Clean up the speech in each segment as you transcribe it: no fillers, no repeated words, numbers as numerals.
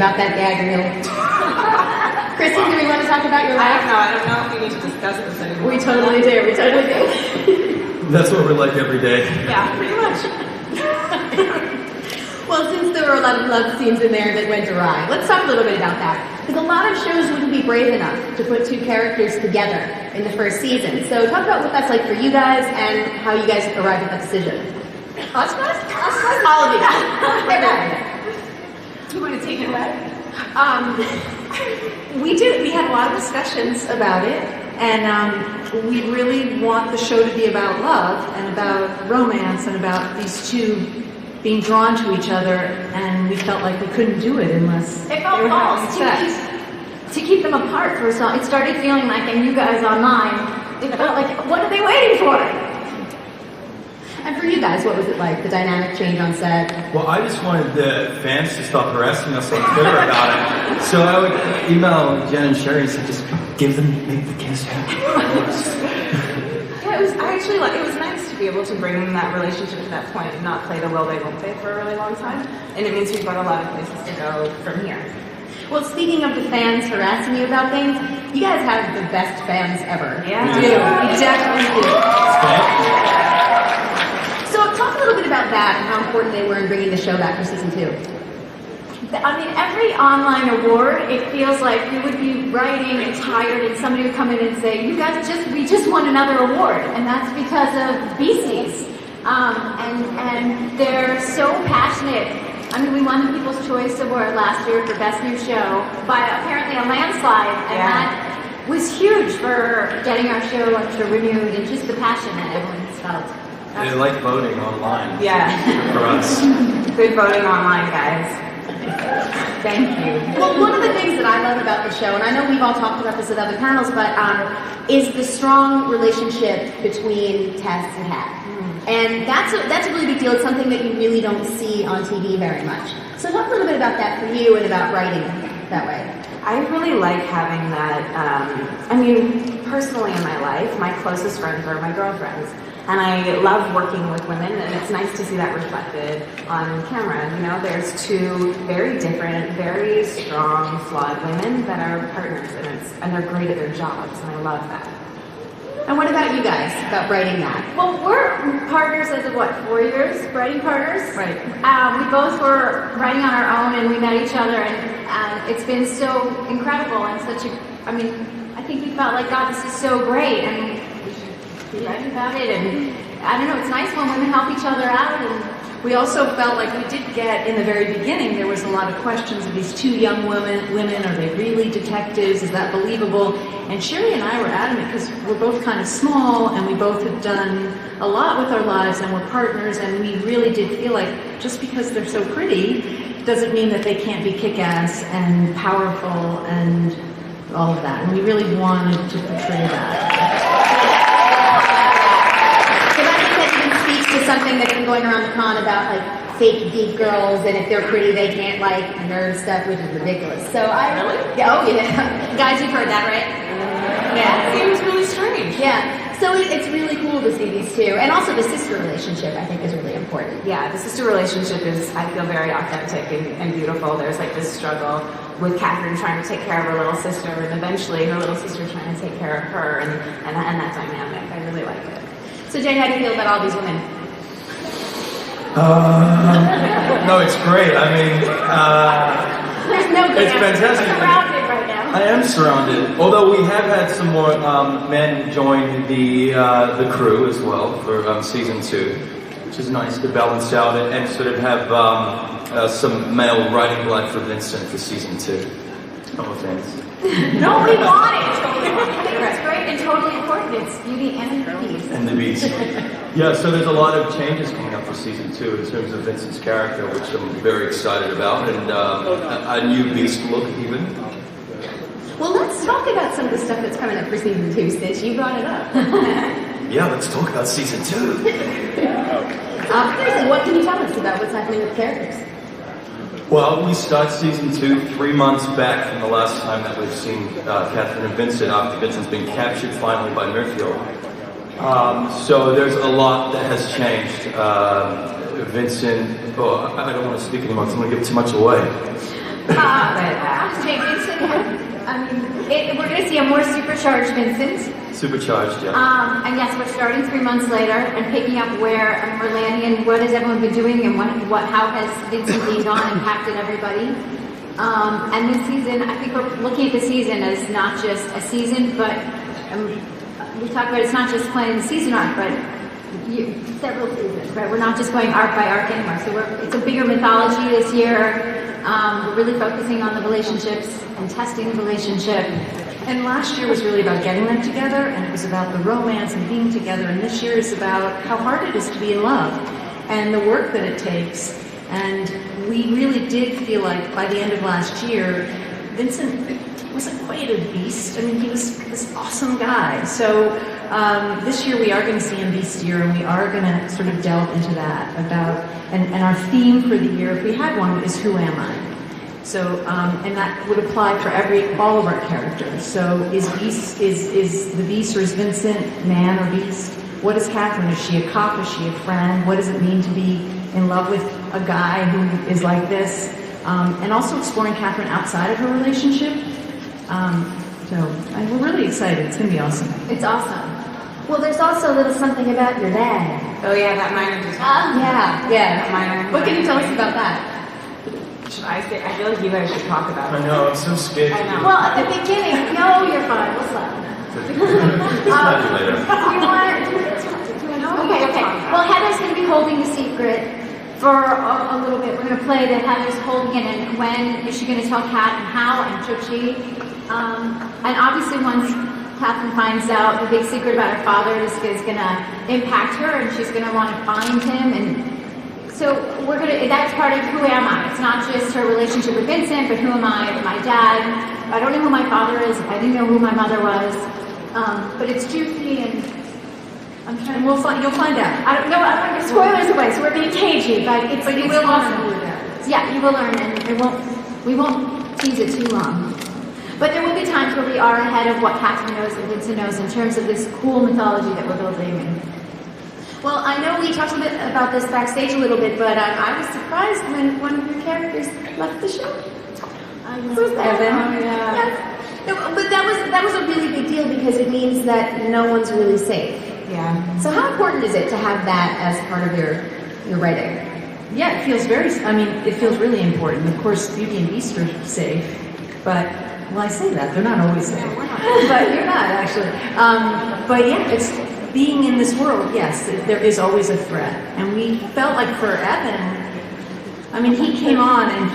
about that gag reel. Kristin, do we want to talk about your laugh? I don't know if we need to discuss this anymore. We totally do. That's what we're like every day. Yeah, pretty much. Well, since there were a lot of love scenes in there that went awry, let's talk a little bit about that. Because a lot of shows wouldn't be brave enough to put two characters together in the first season. So talk about what that's like for you guys and how you guys arrived at that decision. Us guys? All of you. Everybody. You want to take it away? We did. We had a lot of discussions about it, and we really want the show to be about love and about romance and about these two being drawn to each other, and we felt like we couldn't do it unless it felt false to keep them apart for so long. It started feeling like, and you guys online, it felt like, what are they waiting for? And for you guys, what was it like, the dynamic change on set? Well, I just wanted the fans to stop harassing us on Twitter about it. So I would email Jen and Sherry and say, just make the kiss happen. Yeah, it was nice to be able to bring that relationship to that point and not play the will they won't they for a really long time. And it means we've got a lot of places to go from here. Well, speaking of the fans harassing you about things, you guys have the best fans ever. Yeah. We do. We definitely do. So talk a little bit about that and how important they were in bringing the show back for season 2. I mean, every online award, it feels like you would be writing and tired, and somebody would come in and say, "You guys we just won another award," and that's because of BCs. And they're so passionate. I mean, we won the People's Choice Award last year for Best New Show by apparently a landslide, and that was huge for getting our show renewed and just the passion that everyone has felt. They like voting online. Yeah. For us. Good voting online, guys. Thank you. Well, one of the things that I love about the show, and I know we've all talked about this at other panels, but is the strong relationship between Tess and Hat. And that's a really big deal. It's something that you really don't see on TV very much. So talk a little bit about that for you and about writing that way. I really like having that, I mean, personally in my life, my closest friends are my girlfriends. And I love working with women, and it's nice to see that reflected on camera. You know, there's two very different, very strong, flawed women that are partners, and they're great at their jobs, and I love that. And what about you guys, about writing that? Well, we're partners as of 4 years, writing partners? Right. We both were writing on our own, and we met each other, and it's been so incredible and I think we felt like, God, this is so great, and we should be writing about it, and I don't know, it's nice when women help each other out. And we also felt like we did get, in the very beginning, there was a lot of questions of these two young women, are they really detectives, is that believable? And Sherry and I were adamant because we're both kind of small and we both have done a lot with our lives and we're partners, and we really did feel like just because they're so pretty doesn't mean that they can't be kick-ass and powerful and all of that. And we really wanted to portray that. To something that's been going around the con about like fake geek girls, and if they're pretty they can't like nerd stuff, which is ridiculous. So Really? Yeah, oh yeah. Guys, you've heard that, right? Yeah. It seems really strange. Yeah. So it's really cool to see these two. And also the sister relationship I think is really important. Yeah, the sister relationship is, I feel, very authentic and beautiful. There's like this struggle with Catherine trying to take care of her little sister, and eventually her little sister trying to take care of her, and that dynamic. I really like it. So Jay, how do you feel about all these women? No, it's great. I mean, there's no good it's fantastic. I'm surrounded right now. I am surrounded. Although we have had some more men join the crew as well for season 2, which is nice to balance out and sort of have some male writing blood for Vincent for season 2. No offense. No, we want it. I think it's great and totally important. It's Beauty and the Beast. And the Beast. Yeah, so there's a lot of changes coming up for season 2 in terms of Vincent's character, which I'm very excited about, and a new Beast look even. Well, let's talk about some of the stuff that's coming up for season 2 since you brought it up. Yeah, let's talk about season 2. Kristin, what can you tell us about what's happening with the characters? Well, we start season 2 3 months back from the last time that we've seen Catherine and Vincent after Vincent's been captured finally by Murfield. So there's a lot that has changed. Vincent, I don't want to speak anymore because I'm going to give too much away. Jake Vincent, I mean, we're going to see a more supercharged Vincent. Supercharged, yeah. And yes, we're starting 3 months later and picking up where we're landing and what has everyone been doing and how has Vincent being gone impacted everybody. And this season, I think we're looking at the season as not just a season, but we talk about it's not just playing the season arc, but several seasons, right? We're not just going arc by arc anymore. So it's a bigger mythology this year. We're really focusing on the relationships and testing the relationship. And last year was really about getting them together, and it was about the romance and being together. And this year is about how hard it is to be in love and the work that it takes. And we really did feel like by the end of last year, Vincent wasn't quite a beast. I mean, he was this awesome guy. So this year we are going to see him beastier, and we are going to sort of delve into that and our theme for the year, if we had one, is who am I? So and that would apply for all of our characters. So is the beast, or is Vincent man or beast? What is Catherine? Is she a cop? Is she a friend? What does it mean to be in love with a guy who is like this? And also exploring Catherine outside of her relationship. We're really excited. It's going to be awesome. It's awesome. Well, there's also a little something about your dad. Oh yeah, that minor just Yeah. minor. What can you tell us about that? Should I say? I feel like you guys should talk about it. I know, I'm so scared. I know. Well, at the beginning, no, you're fine. What's up? Talk to you later. Okay. Well, Heather's going to be holding the secret for a little bit. We're going to play that Heather's holding it, and when is she going to tell Kat, and how, and should she? And obviously once Catherine finds out the big secret about her father, this is going to impact her, and she's going to want to find him. And so that's part of who am I. It's not just her relationship with Vincent, but who am I with my dad. I don't know who my father is. I didn't know who my mother was. But it's juicy, and You'll find out. I don't know. I'm going to give spoilers away, so we're being cagey, but You will learn who your dad is. Yeah, you will learn, and we won't tease it too long. But there will be times where we are ahead of what Catherine knows and Vincent knows in terms of this cool mythology that we're building. Well, I know we talked a bit about this backstage a little bit, but I was surprised when one of your characters left the show. Who's that? Evan? Oh, yeah. Yes. No, but that was a really big deal because it means that no one's really safe. Yeah. So how important is it to have that as part of your writing? Yeah, it feels it feels really important. Of course, Beauty and Beast are safe, but, well, I say that, they're not always safe. But you're not, actually. But yeah, it's being in this world, yes, there is always a threat. And we felt like for Evan, I mean, he came on and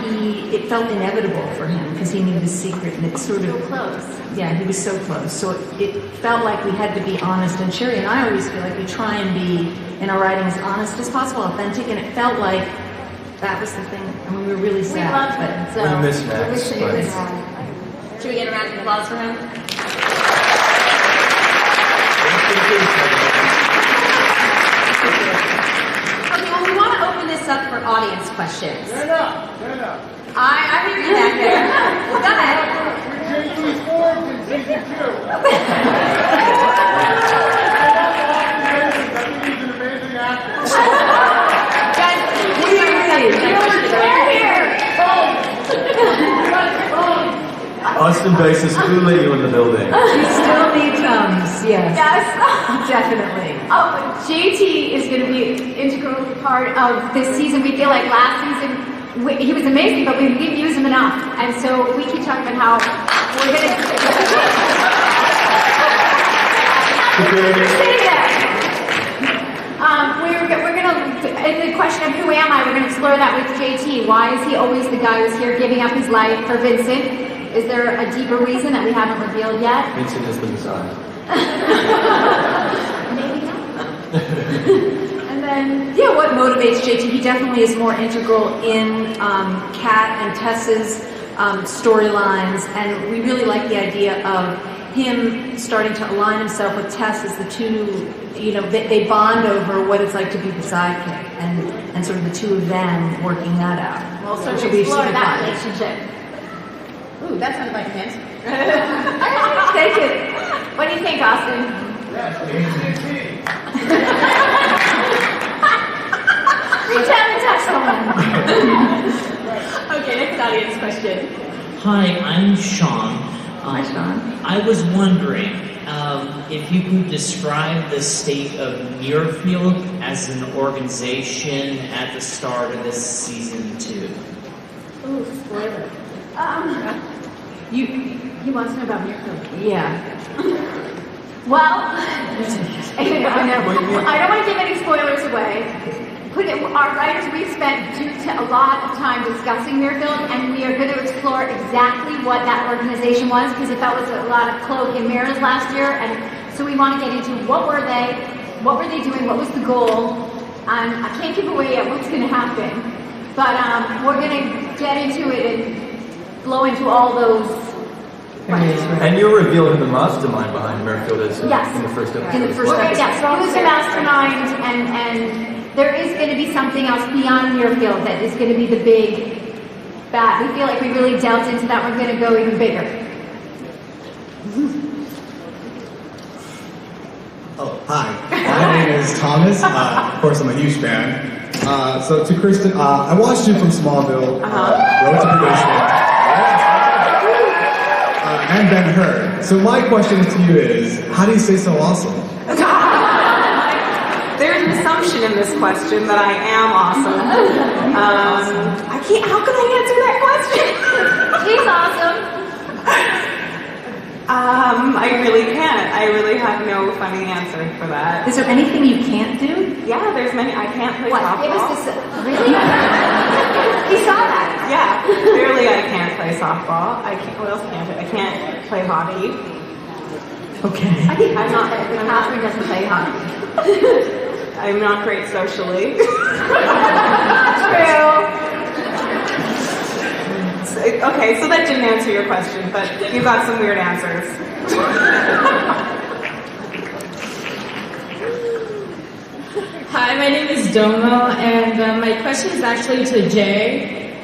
it felt inevitable for him because he knew the secret, and it's sort of Close. Yeah, he was so close. So it felt like we had to be honest. And Sherry and I always feel like we try and be, in our writing, as honest as possible, authentic. And it felt like that was the thing. I mean, we were really sad. We loved it. So We miss Max, we're but- wishing it was Should we get a round of applause for him? Okay, well, we want to open this up for audience questions. Stand up. I hear you back there. Go ahead. JT's Forbes in season 2. I think he's an amazing actor. Guys, Austin basis, who let you in the building? we still need Tums, yes. Yes. Definitely. Oh, JT is going to be an integral part of this season. We feel like last season he was amazing, but we didn't use him enough, and so we keep talking about how we're going to stay there. We're going to, in the question of who am I, we're going to explore that with JT. Why is he always the guy who's here giving up his life for Vincent? Is there a deeper reason that we haven't revealed yet? Vincent has been decided. Maybe not. And then, Yeah, what motivates JT? He definitely is more integral in Kat and Tess's storylines, and we really like the idea of him starting to align himself with Tess as the two, they bond over what it's like to be the sidekick, and sort of the two of them working that out. well, so Which we will be explore super that fun. relationship. Ooh, that sounded like a hint. Take it. What do you think, Austin? Yes, SDCC. Reach out and touch someone. Okay, next audience question. Hi, I'm Sean. Hi, Sean. I was wondering if you could describe the state of Muirfield as an organization at the start of this season 2. Ooh, spoiler. He wants to know about Miracle. Yeah. Well, I know. I don't want to give any spoilers away. Our writers, we've spent a lot of time discussing Muirfield, and we are going to explore exactly what that organization was, because that was a lot of cloak and mirrors last year, and so we want to get into what were they doing, what was the goal. I can't give away yet what's going to happen, but we're going to get into it and blow into all those. And you revealed the mastermind behind Muirfield is Yes. in the first episode. In the first episode. Yes, he was the mastermind, and there is going to be something else beyond Muirfield that is going to be the big bad. We feel like we really delved into that. We're going to go even bigger. Oh, hi. My name is Thomas. Of course, I'm a huge fan. So to Kristin, I watched you from Smallville, Road to Perdition, and Ben-Hur. So my question to you is, how do you stay so awesome? There's an assumption in this question that I am awesome. I can't, how can I answer that question? He's awesome. I really can't. I really have no funny answer for that. Is there anything you can't do? Yeah, there's many. I can't play What? softball. Give us this. Really? He saw that. Yeah, clearly I can't play softball. I can't. What else can't I? I can't play hockey. Okay. I think I'm not. Catherine doesn't play hockey. I'm not great socially. Not true. Okay, so that didn't answer your question, but you got some weird answers. Hi, my name is Domo, and my question is actually to Jay.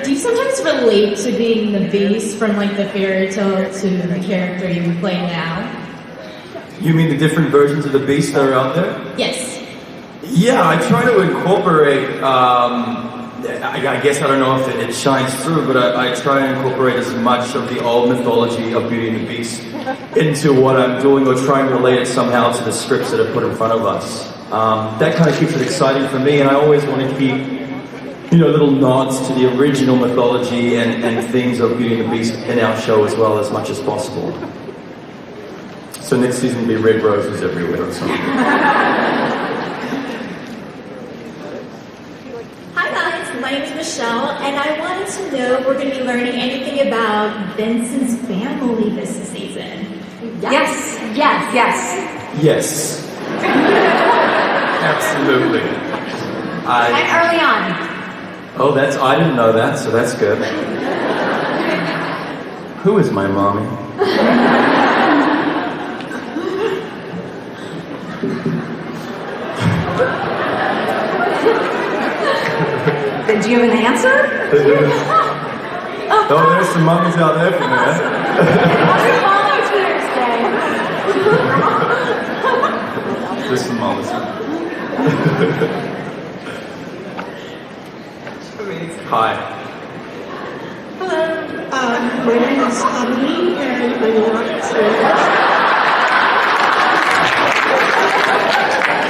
Do you sometimes relate to being the Beast from like the fairy tale to the character you play now? You mean the different versions of the Beast that are out there? Yes. Yeah, I try to incorporate, I guess I don't know if it shines through, but I try to incorporate as much of the old mythology of Beauty and the Beast into what I'm doing, or try and relate it somehow to the scripts that are put in front of us. That kind of keeps it exciting for me, and I always want to keep, little nods to the original mythology and themes of Beauty and the Beast in our show as well, as much as possible. So next season will be red roses everywhere or something. Hi guys, my name is Michelle, and I wanted to know if we're going to be learning anything about Vincent's family this season. Yes. Yes. Absolutely. And early on. Oh, I didn't know that, so that's good. Who is my mommy? Then do you have an answer? Oh, there's some mummies out there for me, eh? Happy Father's Day. There's some mummies. Hi. Hello, my name is Amelie, and I'm an actress.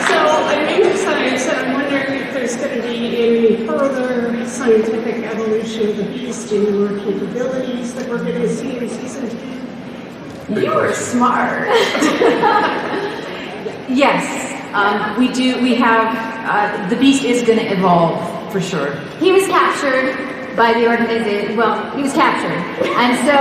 So I'm into science, and I'm wondering if there's going to be any further scientific evolution of the beast and more capabilities that we're going to see in season 2. You are smart. Yes, we do. We have the Beast is going to evolve for sure. He was captured by the organization. Well, he was captured, and so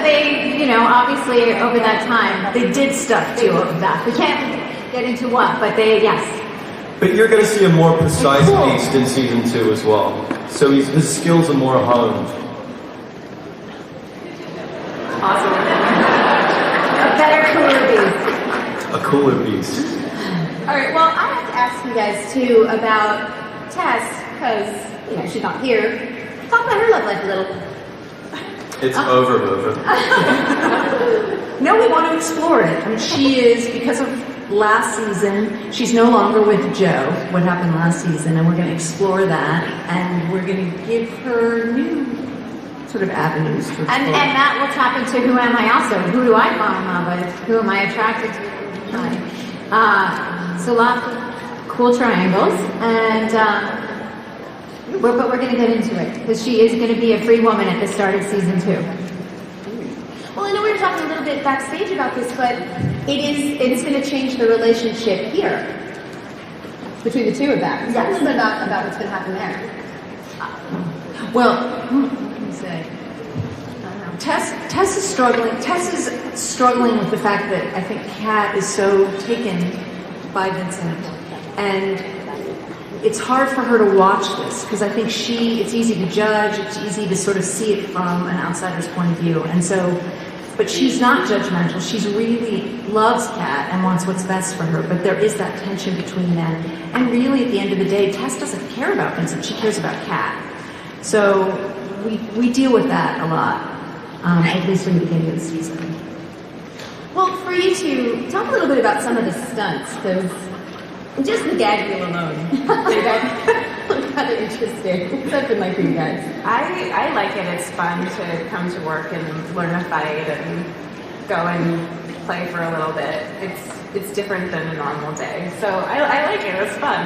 they, obviously over that time They did stuff to him. that. We can't get into what, but yes. But you're going to see a more precise Beast in season 2 as well. So his skills are more honed. Awesome. A better, cooler beast. A cooler Beast. All right, well, I have to ask you guys, too, about Tess, because, she's not here. Talk about her love life a little. It's over. No, we want to explore it. I mean, she is, because of last season, she's no longer with Joe, what happened last season, and we're going to explore that, and we're going to give her new sort of avenues for And that will tap into who am I also? Who do I fall in love with? Who am I attracted to? So lots of cool triangles, and but we're going to get into it because she is going to be a free woman at the start of season 2. Well, I know we were talking a little bit backstage about this, but it's going to change the relationship here between the two of them. Tell us a little bit about what's going to happen there. Well, let me say, Tess is struggling. Tess is struggling with the fact that I think Kat is so taken by Vincent, and it's hard for her to watch this because I think it's easy to judge. It's easy to sort of see it from an outsider's point of view, and so. But she's not judgmental. She's really loves Kat and wants what's best for her. But there is that tension between them. And really, at the end of the day, Tess doesn't care about Vincent. She cares about Kat. So we deal with that a lot, at least in the beginning of the season. Well, for you two, talk a little bit about some of the stunts, because just the gag reel alone, they look rather interesting, except it might be you guys. I like it. It's fun to come to work and learn a fight and go and play for a little bit. It's different than a normal day. So I like it. It's fun.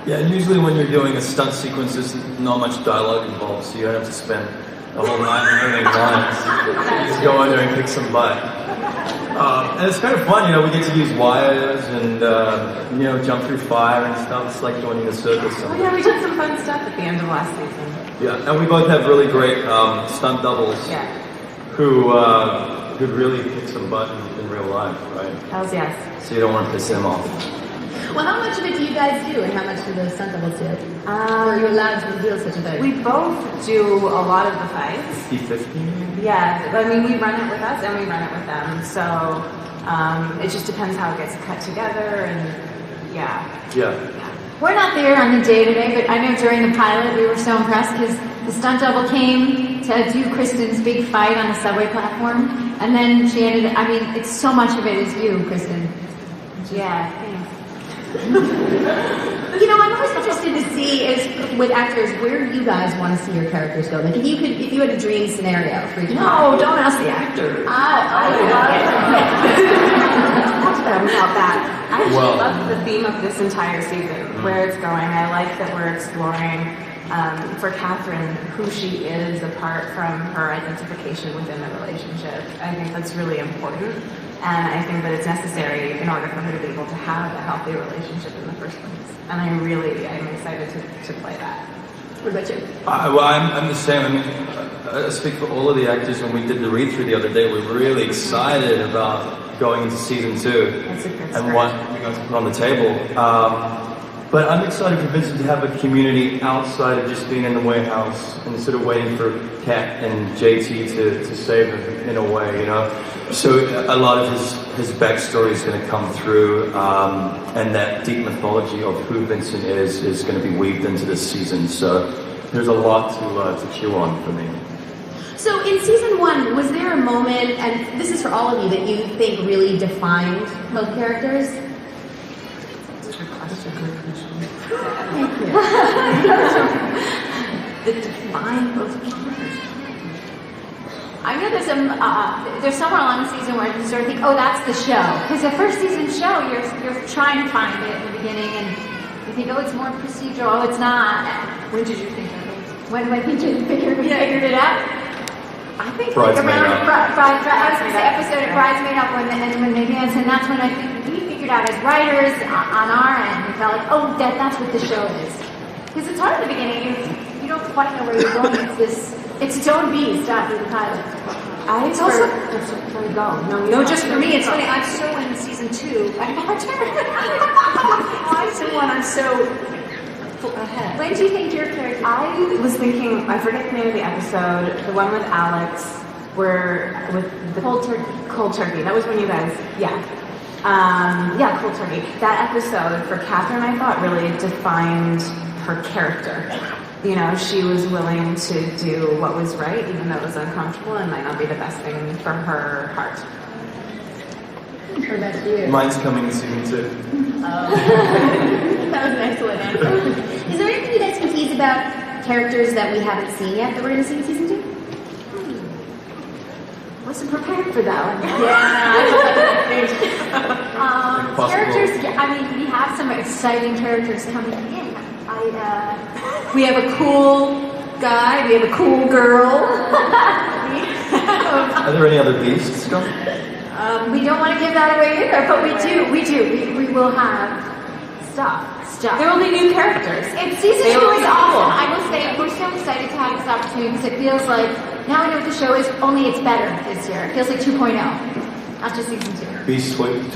Yeah, and usually when you're doing a stunt sequence, there's not much dialogue involved, so you don't have to spend the whole night learning lines. You just go in there and kick some butt. And it's kind of fun, we get to use wires and, jump through fire and stuff. It's like joining a circus. Oh yeah, we did some fun stuff at the end of last season. Yeah, and we both have really great stunt doubles who really kick some butt in real life, right? Hells yes. So you don't want to piss them off. Well, how much of it do you guys do, and how much do those stunt doubles do? Or are you allowed to reveal such a thing? We both do a lot of the fights. 50-50? Yeah, I mean, we run it with us and we run it with them. So it just depends how it gets cut together, and yeah. We're not there on the day-to-day, but I know during the pilot we were so impressed because the stunt double came to do Kristin's big fight on the subway platform, and then she ended. It's so much of it is you, Kristin. Yeah, thanks. I'm always interested to see is with actors where you guys want to see your characters go. Like if you had a dream scenario for each. No, don't ask the actor. I actually love the theme of this entire season, where it's going. I like that we're exploring for Catherine who she is apart from her identification within the relationship. I think that's really important. And I think that it's necessary in order for her to be able to have a healthy relationship in the first place. And I'm excited to play that. What about you? I'm the same. I speak for all of the actors. When we did the read-through the other day, we were really excited about going into season 2 and what you guys put on the table. But I'm excited for Vincent to have a community outside of just being in the warehouse and sort of waiting for Kat and JT to save him in a way, So a lot of his backstory is going to come through, and that deep mythology of who Vincent is going to be weaved into this season. So there's a lot to chew on for me. So in season 1, was there a moment, and this is for all of you, that you think really defined both characters? Thank you. That define both characters. I know there's somewhere along the season where you sort of think, oh, that's the show. Because the first season show, you're trying to find it in the beginning, and you think, oh, it's more procedural. Oh, it's not. When did you think that was? When did I think you figured it out? I think Bridesmaid around Up. episode of Bridesmaid Up when they dance, and that's when I think we figured out as writers on our end. We felt like, oh, that's what the show is. Because it's hard at the beginning. You don't quite know where you're going. It's its own beast after the pilot. It's also no, just for me. It's funny. I'm so in season 2. I'm season 1. I'm so ahead. When do you think your character? I was thinking. I forget the name of the episode. The one with Alex, with the Cold Turkey. Cold Turkey. That was when you guys. Cold Turkey. That episode for Catherine, I thought really defined her character. She was willing to do what was right, even though it was uncomfortable and might not be the best thing for her heart. Or that's you? Mine's coming in season 2. That was an excellent answer. Is there anything you guys can tease about characters that we haven't seen yet that we're going to see in season 2? Wasn't prepared for that one. Impossible. Characters, I mean, we have some exciting characters coming in. We have a cool guy. We have a cool girl. Are there any other beasts coming? We don't want to give that away either, but we do. We will have stuff. There will be new characters. Season They 2 will is be awesome. cool. I will say we're so excited to have this opportunity because it feels like now we know what the show is, only it's better this year. It feels like 2.0, not just season 2. Beast 2.0.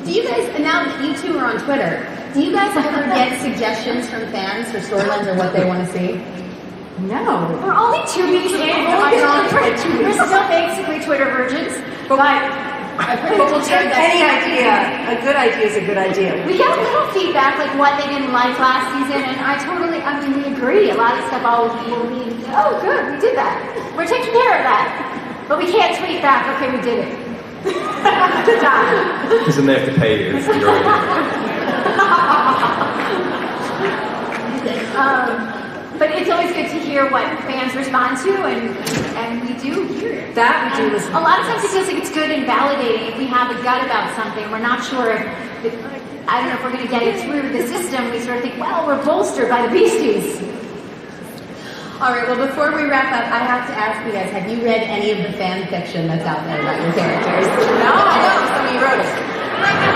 Do you guys, now that you two are on Twitter, do you guys ever get suggestions from fans for storylines or what they want to see? No. We're only 2 weeks in. We're still basically Twitter virgins, but We'll take any idea. A good idea is a good idea. we get a little feedback, like what they didn't like last season, and we agree. A lot of stuff will be, oh, good, we did that. We're taking care of that. But we can't tweet back, okay, we did it. Good job. Because then they have to pay you for your But it's always good to hear what fans respond to, and we do hear it. That we do listen. A lot of times it feels like it's good and validating if we have a gut about something. We're not sure if, I don't know if we're going to get it through the system. We sort of think, well, we're bolstered by the beasties. All right, well, before we wrap up, I have to ask you guys, have you read any of the fan fiction that's out there about your characters? No, I know. Somebody wrote it.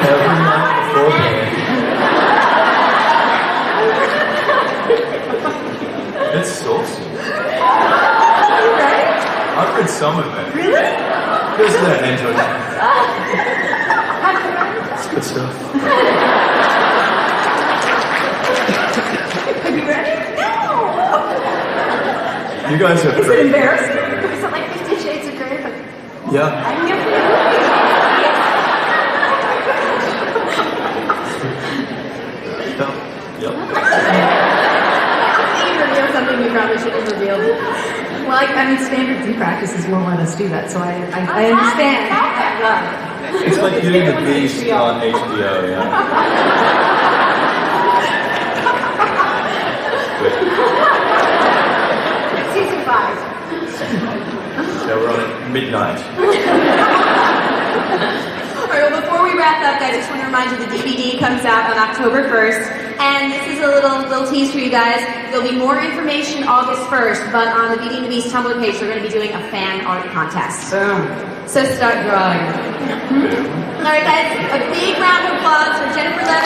every night before bed. It's saucy. Right? I've read some of it. Really? Just that intro. It's good stuff. Have you read it? No! You guys have Is it embarrassing? Is it like 50 Shades of Grey? But Yeah. I'm here for Yep. You reveal something you probably shouldn't have revealed. Well, I mean, standards and practices won't let us do that, so I understand. It's like getting the Beast on HBO, yeah. Season 5. Yeah, we're on at midnight. All right, well, before we wrap up, guys, I just want to remind you the DVD comes out on October 1st, and this is a little tease for you guys. There'll be more information August 1st, but on the Beauty and the Beast Tumblr page, we're going to be doing a fan art contest. Boom. So start drawing. All right, guys, a big round of applause for Jennifer Levin.